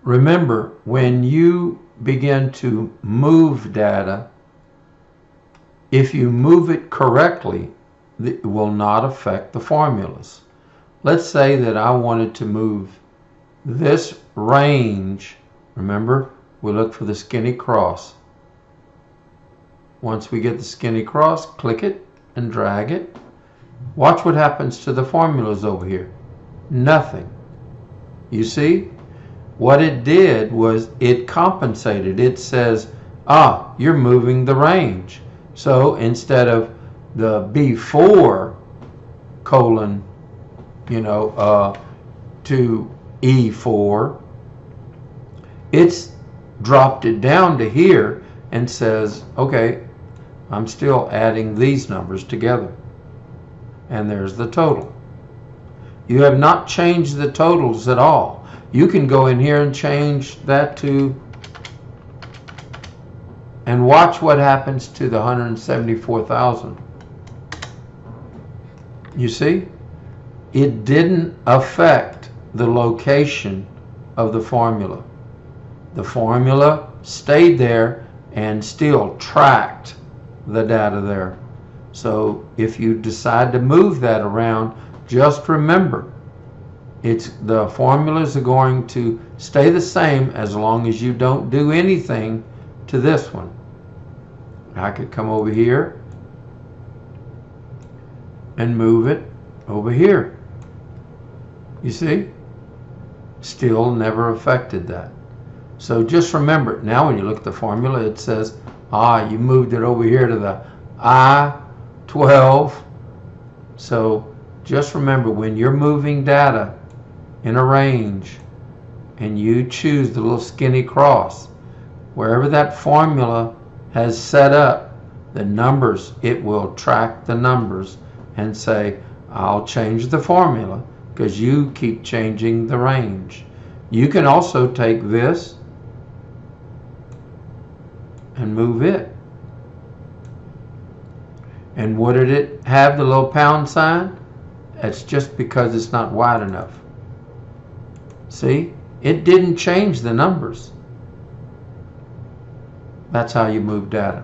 remember, when you begin to move data, if you move it correctly, it will not affect the formulas. Let's say that I wanted to move this range. Remember, we look for the skinny cross. Once we get the skinny cross, click it and drag it. Watch what happens to the formulas over here. Nothing. You see? What it did was it compensated. It says, you're moving the range. So instead of the B4 colon, to E4, it's dropped it down to here and says, okay, I'm still adding these numbers together. And there's the total. You have not changed the totals at all. You can go in here and change that to, and watch what happens to the 174,000. You see? It didn't affect the location of the formula. The formula stayed there and still tracked the data there. So if you decide to move that around, just remember, the formulas are going to stay the same as long as you don't do anything to this one. I could come over here and move it over here. You see? Still never affected that. So just remember, now when you look at the formula, it says, you moved it over here to the I-12. So just remember, when you're moving data in a range and you choose the little skinny cross, wherever that formula has set up the numbers, it will track the numbers and say, I'll change the formula because you keep changing the range. You can also take this and move it. And what did it have, the little pound sign? That's just because it's not wide enough. See? It didn't change the numbers. That's how you move data.